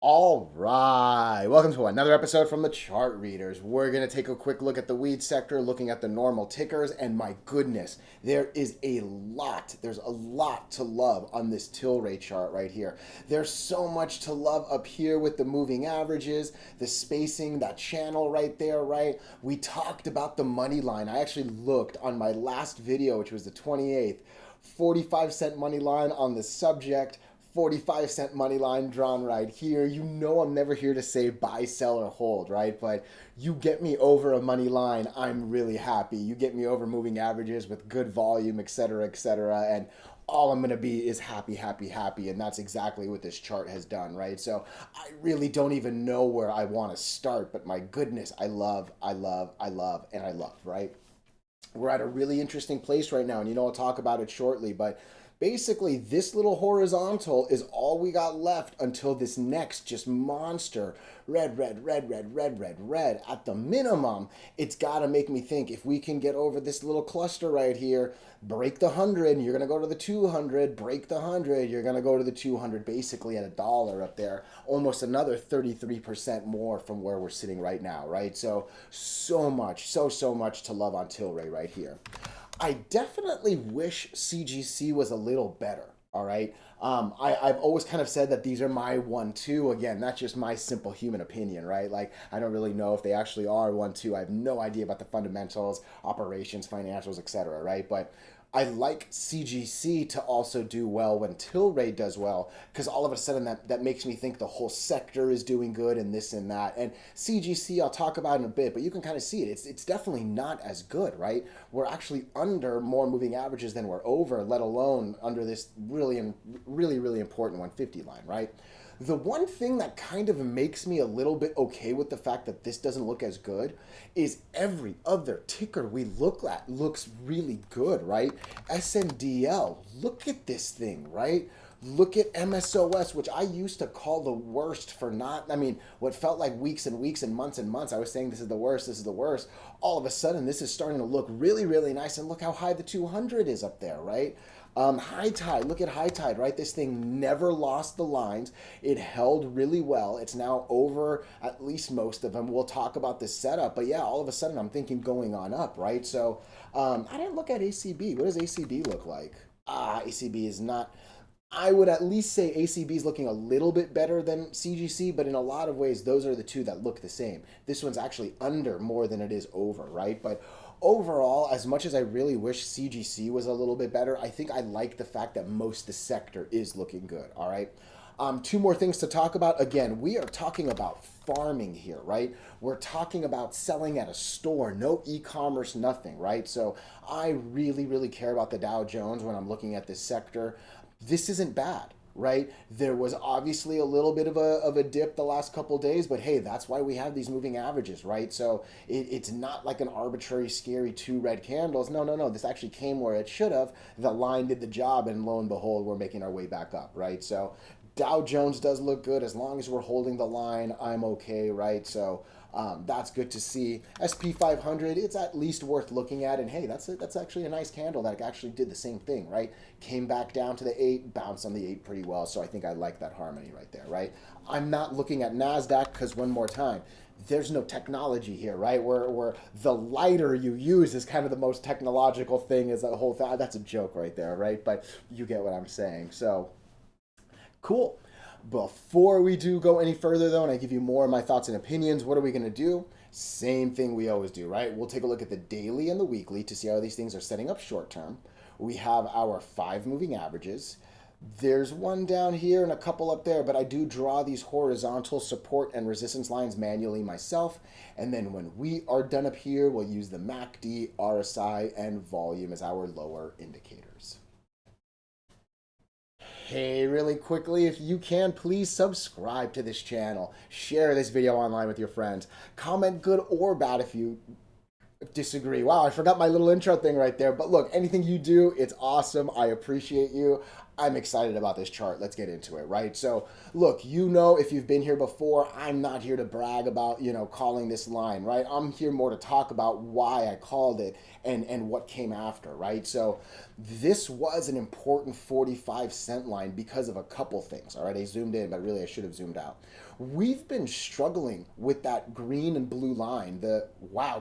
All right, welcome to another episode from the chart readers. We're going to take a quick look at the weed sector, looking at the normal tickers, and my goodness, there's a lot to love on this TLRY chart right here. There's so much to love up here with the moving averages, the spacing, that channel right there, right? We talked about the money line. I actually looked on my last video, which was the 28th, 45-cent money line on the subject, 45-cent money line drawn right here. You know I'm never here to say buy, sell, or hold, right? But you get me over a money line, I'm really happy. You get me over moving averages with good volume, etc., etc., and all I'm going to be is happy, happy, happy. And that's exactly what this chart has done, right? So I really don't even know where I want to start, but my goodness, I love, and I love, right? We're at a really interesting place right now, and I'll talk about it shortly, but basically this little horizontal is all we got left until this next just monster red at the minimum. It's got to make me think, if we can get over this little cluster right here, break the 100, you're going to go to the 200, break the 100, you're going to go to the 200, basically at a dollar up there, almost another 33% more from where we're sitting right now, right? So much, so much to love on TLRY right here. I definitely wish CGC was a little better. All right. I've always kind of said that these are my 1-2. Again, that's just my simple human opinion, right? Like, I don't really know if they actually are 1-2. I have no idea about the fundamentals, operations, financials, etc. Right? But I like CGC to also do well when TLRY does well, because all of a sudden that makes me think the whole sector is doing good and this and that. And CGC I'll talk about in a bit, but you can kind of see it. It's definitely not as good, right? We're actually under more moving averages than we're over, let alone under this really important 150 line, right? The one thing that kind of makes me a little bit okay with the fact that this doesn't look as good is every other ticker we look at looks really good, right? SNDL, look at this thing, right? Look at MSOS, which I used to call the worst for not, what felt like weeks and weeks and months, I was saying this is the worst, this is the worst. All of a sudden, this is starting to look really nice, and look how high the 200 is up there, right? HITI, look at HITI, right? This thing never lost the lines. It held really well. It's now over at least most of them. We'll talk about this setup, but yeah, all of a sudden I'm thinking going on up, right? So I didn't look at ACB. What does ACB look like? ACB is not. I would at least say ACB is looking a little bit better than CGC, but in a lot of ways, those are the two that look the same. This one's actually under more than it is over, right? But overall, as much as I really wish CGC was a little bit better, I think I like the fact that most of the sector is looking good, all right? Two more things to talk about. Again, we are talking about farming here, right? We're talking about selling at a store, no e-commerce, nothing, right? So I really care about the Dow Jones when I'm looking at this sector. This isn't bad, right? There was obviously a little bit of a dip the last couple days, but hey, that's why we have these moving averages, right? So it's not like an arbitrary, scary two red candles. No. This actually came where it should have. The line did the job, and lo and behold, we're making our way back up, right? So Dow Jones does look good. As long as we're holding the line, I'm okay, right? So that's good to see. SP 500, it's at least worth looking at. And hey, that's actually a nice candle that actually did the same thing, right? Came back down to the 8, bounced on the 8 pretty well. So I think I like that harmony right there, right? I'm not looking at NASDAQ because, one more time, there's no technology here, right? Where the lighter you use is kind of the most technological thing, is the whole thing. That's a joke right there, right? But you get what I'm saying. So cool. Before we do go any further, though, and I give you more of my thoughts and opinions, what are we going to do? Same thing we always do, right? We'll take a look at the daily and the weekly to see how these things are setting up short term. We have our 5 moving averages. There's one down here and a couple up there, but I do draw these horizontal support and resistance lines manually myself. And then when we are done up here, we'll use the MACD, RSI, and volume as our lower indicators. Hey, really quickly, if you can, please subscribe to this channel. Share this video online with your friends. Comment good or bad if you disagree. Wow, I forgot my little intro thing right there. But look, anything you do, it's awesome. I appreciate you. I'm excited about this chart. Let's get into it, right? So, look, you know, if you've been here before, I'm not here to brag about, calling this line, right? I'm here more to talk about why I called it and what came after, right? So, this was an important 45-cent line because of a couple things, all right? I zoomed in, but really I should have zoomed out. We've been struggling with that green and blue line,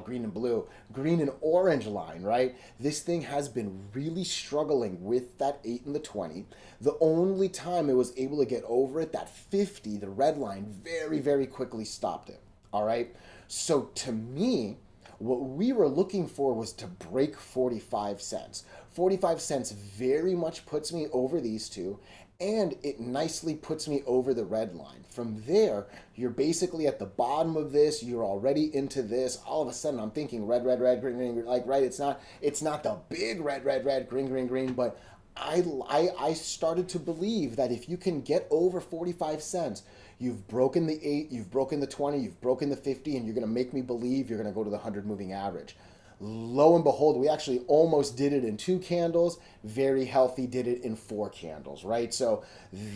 green and orange line, right? This thing has been really struggling with that 8 and the 20. The only time it was able to get over it, that 50, the red line, very, very quickly stopped it, all right? So to me, what we were looking for was to break 45 cents. 45 cents very much puts me over these two, and it nicely puts me over the red line. From there, you're basically at the bottom of this, you're already into this. All of a sudden, I'm thinking red, red, red, green, green, like, right? It's not the big red, red, red, green, green, green, but I started to believe that if you can get over 45 cents, you've broken the 8, you've broken the 20, you've broken the 50, and you're going to make me believe you're going to go to the 100 moving average. Lo and behold, we actually almost did it in 2 candles. Very healthy, did it in 4 candles, right? So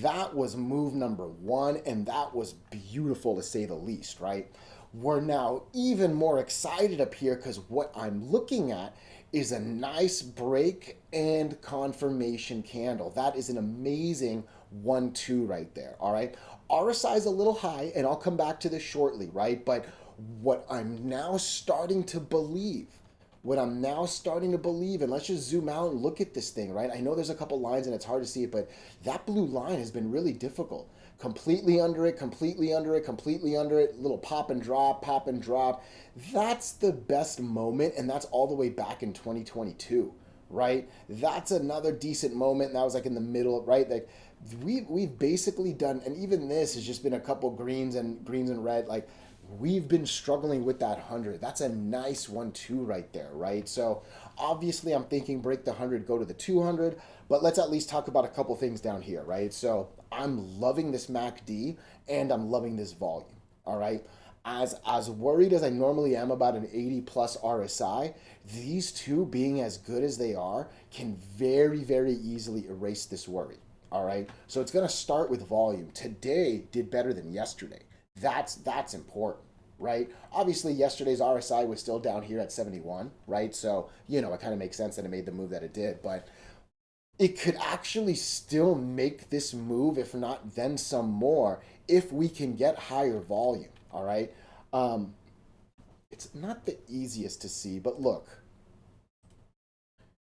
that was move number 1, and that was beautiful to say the least, right? We're now even more excited up here because what I'm looking at is a nice break and confirmation candle. That is an amazing 1-2 right there, all right? RSI is a little high, and I'll come back to this shortly, right? But what I'm now starting to believe, and let's just zoom out and look at this thing, right? I know there's a couple lines and it's hard to see it, but that blue line has been really difficult. Completely under it, completely under it, completely under it, little pop and drop, pop and drop. That's the best moment, and that's all the way back in 2022, right? That's another decent moment, and that was like in the middle, right? Like we've basically done, and even this has just been a couple greens and red, like we've been struggling with that 100. That's a nice 1-2 right there, right? So obviously I'm thinking break the 100, go to the 200, but let's at least talk about a couple things down here, right? So I'm loving this MACD and I'm loving this volume, all right? As worried as I normally am about an 80 plus RSI, these two being as good as they are can very, very easily erase this worry, all right? So it's gonna start with volume. Today did better than yesterday. That's important, right? Obviously, yesterday's RSI was still down here at 71, right? So, it kind of makes sense that it made the move that it did, but it could actually still make this move, if not then some more, if we can get higher volume, all right? It's not the easiest to see, but look,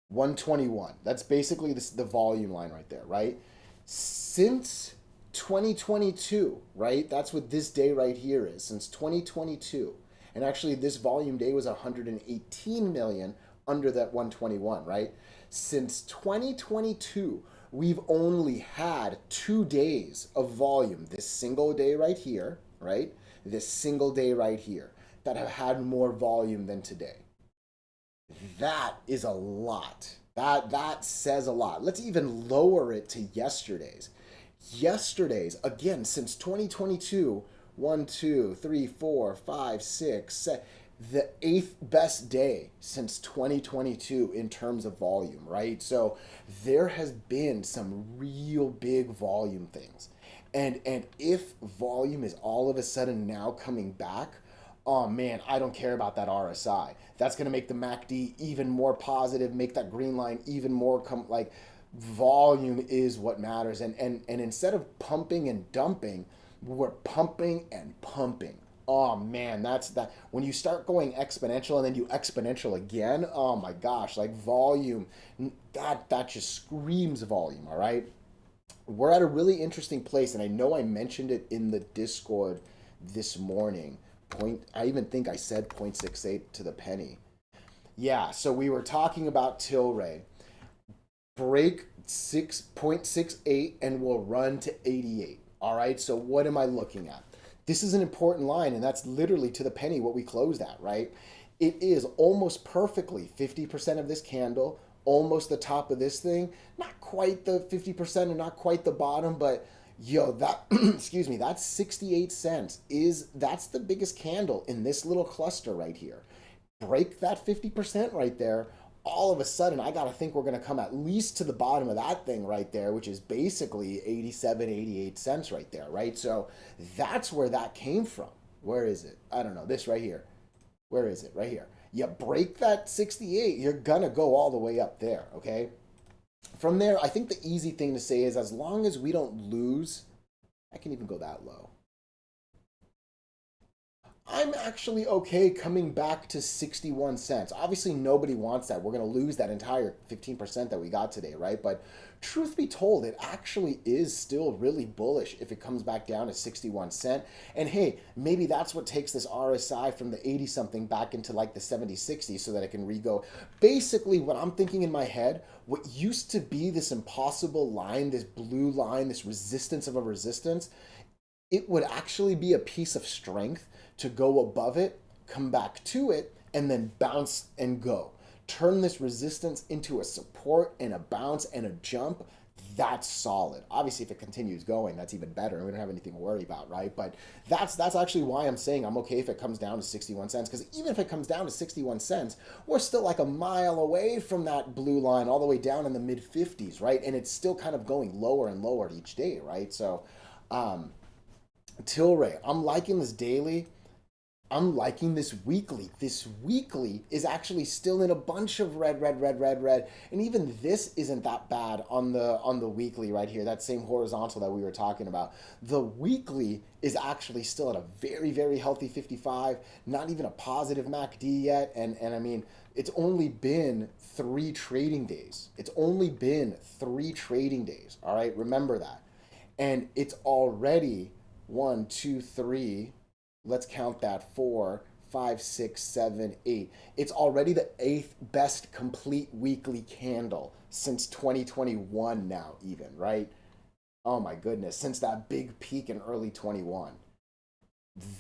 121. That's basically the volume line right there, right? Since 2022, right? That's what this day right here is, since 2022. And actually, this volume day was 118 million under that 121, right? Since 2022, we've only had 2 days of volume. This single day right here, right? This single day right here that have had more volume than today. That is a lot. That says a lot. Let's even lower it to yesterday's. Yesterday's, again, since 2022, 1, 2, 3, 4, 5, 6, 7, the 8th best day since 2022 in terms of volume, right? So there has been some real big volume things. And if volume is all of a sudden now coming back, oh man, I don't care about that RSI. That's going to make the MACD even more positive, make that green line even more volume is what matters. And instead of pumping and dumping, we're pumping and pumping. Oh man, that's that. When you start going exponential and then you exponential again, oh my gosh, like volume, that just screams volume, all right? We're at a really interesting place, and I know I mentioned it in the Discord this morning. I even think I said 0.68 to the penny. Yeah, so we were talking about TLRY. Break 6.68 and we'll run to 88. All right, so what am I looking at? This is an important line, and that's literally to the penny what we closed at, right? It is almost perfectly 50% of this candle, almost the top of this thing. Not quite the 50% and not quite the bottom, but that excuse me, that's 68 cents. That's the biggest candle in this little cluster right here. Break that 50% right there. all of a sudden I got to think we're going to come at least to the bottom of that thing right there, which is basically 87, 88 cents right there, right? So that's where that came from. Where is it? I don't know. This right here. Where is it? Right here. You break that 68, you're going to go all the way up there, okay? From there, I think the easy thing to say is as long as we don't lose, I can even go that low. I'm actually okay coming back to 61 cents. Obviously, nobody wants that. We're going to lose that entire 15% that we got today, right? But truth be told, it actually is still really bullish if it comes back down to 61 cent. And hey, maybe that's what takes this RSI from the 80 something back into like the 70, 60 so that it can re-go. Basically, what I'm thinking in my head, what used to be this impossible line, this blue line, this resistance of a resistance, it would actually be a piece of strength to go above it, come back to it, and then bounce and go. Turn this resistance into a support and a bounce and a jump. That's solid. Obviously, if it continues going, that's even better, and we don't have anything to worry about, right? But that's actually why I'm saying I'm okay if it comes down to 61 cents, because even if it comes down to 61 cents, we're still like a mile away from that blue line, all the way down in the mid 50s, right? And it's still kind of going lower and lower each day, right? So, TLRY, I'm liking this daily. I'm liking this weekly. This weekly is actually still in a bunch of red, red, red, red, red. And even this isn't that bad on the weekly right here, that same horizontal that we were talking about. The weekly is actually still at a very, very healthy 55, not even a positive MACD yet. And I mean, it's only been 3 trading days. It's only been 3 trading days. All right, remember that. And it's already 1, 2, 3. Let's count that 4, 5, 6, 7, 8. It's already the 8th best complete weekly candle since 2021 now, even, right? Oh my goodness, since that big peak in early 21.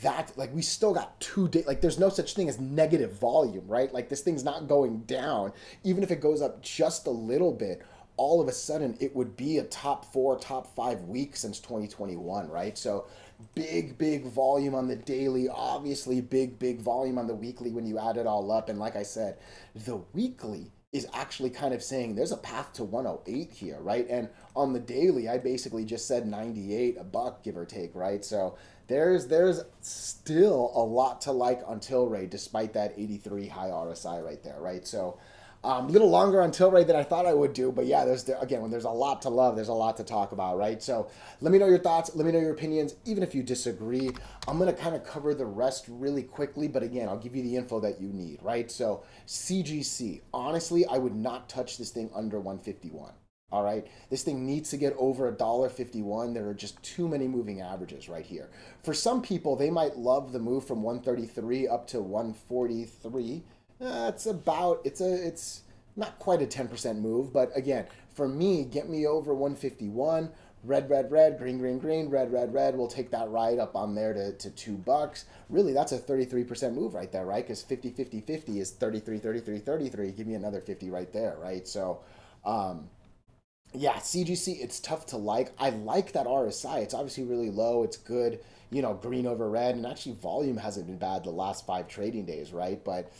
That, like, we still got 2 days. Like, there's no such thing as negative volume, right? Like, this thing's not going down. Even if it goes up just a little bit, all of a sudden it would be a top 4, top 5 week since 2021, right? So big volume on the daily, obviously big volume on the weekly when you add it all up. And like I said, the weekly is actually kind of saying there's a path to 108 here, right? And on the daily, I basically just said 98, a buck, give or take, right? So there's still a lot to like on TLRY despite that 83 high RSI right there, right? So a little longer on TLRY than I thought I would do, but yeah, again, when there's a lot to love, there's a lot to talk about, right? So let me know your thoughts, let me know your opinions, even if you disagree. I'm gonna kind of cover the rest really quickly, but again, I'll give you the info that you need, right? So CGC, honestly, I would not touch this thing under 151. All right, this thing needs to get over $1.51. There are just too many moving averages right here. For some people, they might love the move from 133 up to 143. It's not quite a 10% move, but again, for me, get me over 151. Red, red, red, green, green, green, red, red, red. We'll take that right up on there to $2. Really, that's a 33% move right there, right? Because 50, 50, 50 is 33, 33, 33. Give me another 50 right there, right? So, yeah, CGC, it's tough to like. I like that RSI. It's obviously really low. It's good, green over red. And actually, volume hasn't been bad the last 5 trading days, right? But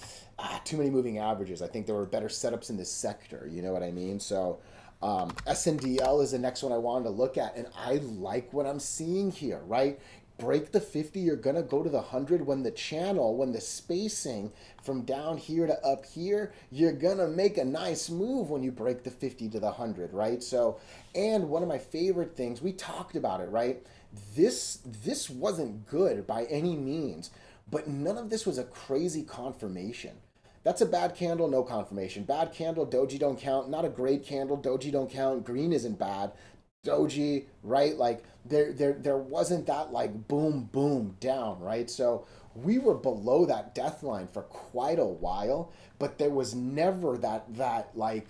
too many moving averages. I think there were better setups in this sector. You know what I mean? So SNDL is the next one I wanted to look at. And I like what I'm seeing here, right? Break the 50, you're going to go to the 100 when the spacing from down here to up here, you're going to make a nice move when you break the 50 to the 100, right? So, and one of my favorite things, we talked about it, right? This wasn't good by any means, but none of this was a crazy confirmation. That's a bad candle, no confirmation. Bad candle, doji don't count. Not a great candle, doji don't count. Green isn't bad. Doji, right? Like there wasn't that like boom boom down, right? So we were below that death line for quite a while, but there was never that like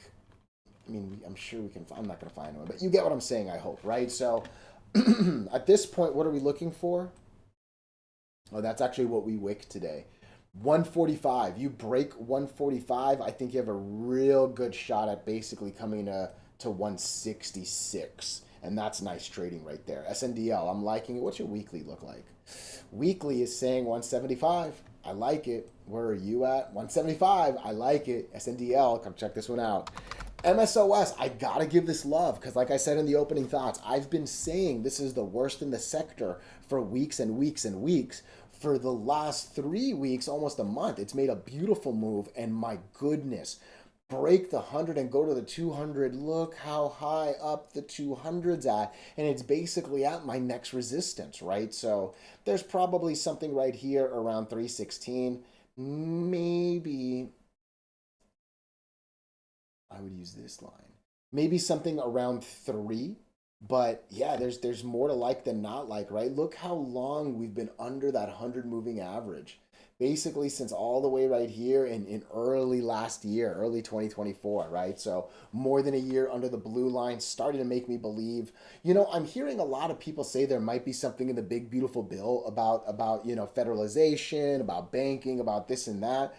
I mean, I'm sure we can. I'm not gonna find one, but you get what I'm saying. I hope, right? So at this point, what are we looking for? Oh, that's actually what we wick today. 145. You break 145, I think you have a real good shot at basically coming to 166. And that's nice trading right there. SNDL, I'm liking it. What's your weekly look like? Weekly is saying 175. I like it. Where are you at? 175. I like it. SNDL, come check this one out. MSOS, I gotta give this love because, like I said in the opening thoughts, I've been saying this is the worst in the sector for weeks and weeks and weeks. For the last 3 weeks, almost a month, it's made a beautiful move, and my goodness, break the 100 and go to the 200. Look how high up the 200's at, and it's basically at my next resistance, right? So there's probably something right here around 316. Maybe I would use this line. Maybe something around 3. But yeah, there's more to like than not like, right? Look how long we've been under that 100 moving average. Basically since all the way right here in early last year, early 2024, right? So more than a year under the blue line, starting to make me believe. I'm hearing a lot of people say there might be something in the big beautiful bill about federalization, about banking, about this and that.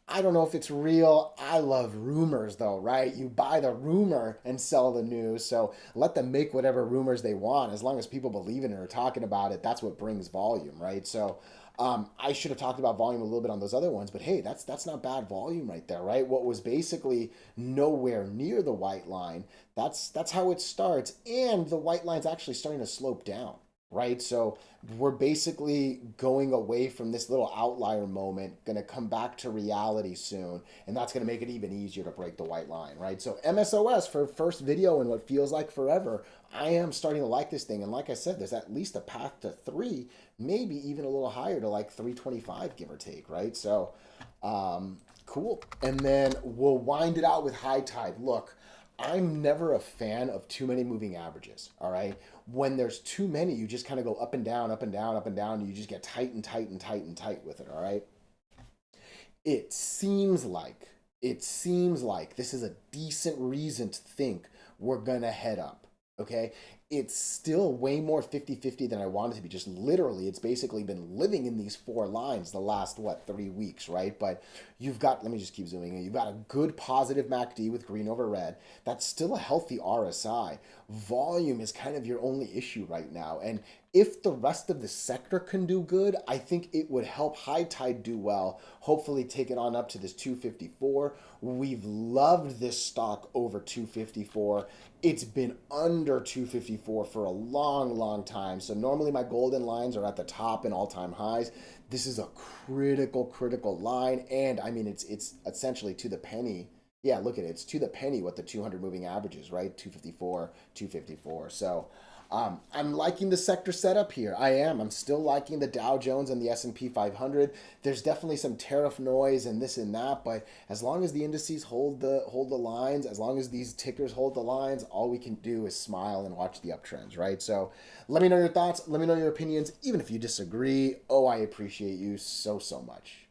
I don't know if it's real. I love rumors though, right? You buy the rumor and sell the news. So let them make whatever rumors they want. As long as people believe in it or talking about it, that's what brings volume, right? So I should have talked about volume a little bit on those other ones, but hey, that's not bad volume right there, right? What was basically nowhere near the white line. That's how it starts, and the white line's actually starting to slope down, right? So we're basically going away from this little outlier moment, going to come back to reality soon, and that's going to make it even easier to break the white line, right? So MSOS for first video in what feels like forever, I am starting to like this thing, and like I said, there's at least a path to 3, maybe even a little higher to like 325, give or take, right? So cool. And then we'll wind it out with high tide. Look, I'm never a fan of too many moving averages, all right? When there's too many, you just kind of go up and down, up and down, up and down, and you just get tight and tight and tight and tight with it, all right? It seems like this is a decent reason to think we're going to head up, okay? It's still way more 50-50 than I want it to be. Just literally, it's basically been living in these 4 lines the last, 3 weeks, right? But you've got, let me just keep zooming in. You've got a good positive MACD with green over red. That's still a healthy RSI. Volume is kind of your only issue right now. And if the rest of the sector can do good, I think it would help high tide do well. Hopefully take it on up to this 254. We've loved this stock over 254. It's been under 254 for a long, long time. So normally my golden lines are at the top and all-time highs. This is a critical line. And I mean, it's essentially to the penny. Yeah, look at it. It's to the penny what the 200 moving average is, right? 254, 254. So I'm liking the sector setup here. I am. I'm still liking the Dow Jones and the S&P 500. There's definitely some tariff noise and this and that, but as long as the indices hold the lines, as long as these tickers hold the lines, all we can do is smile and watch the uptrends, right? So let me know your thoughts. Let me know your opinions, even if you disagree. Oh, I appreciate you so much.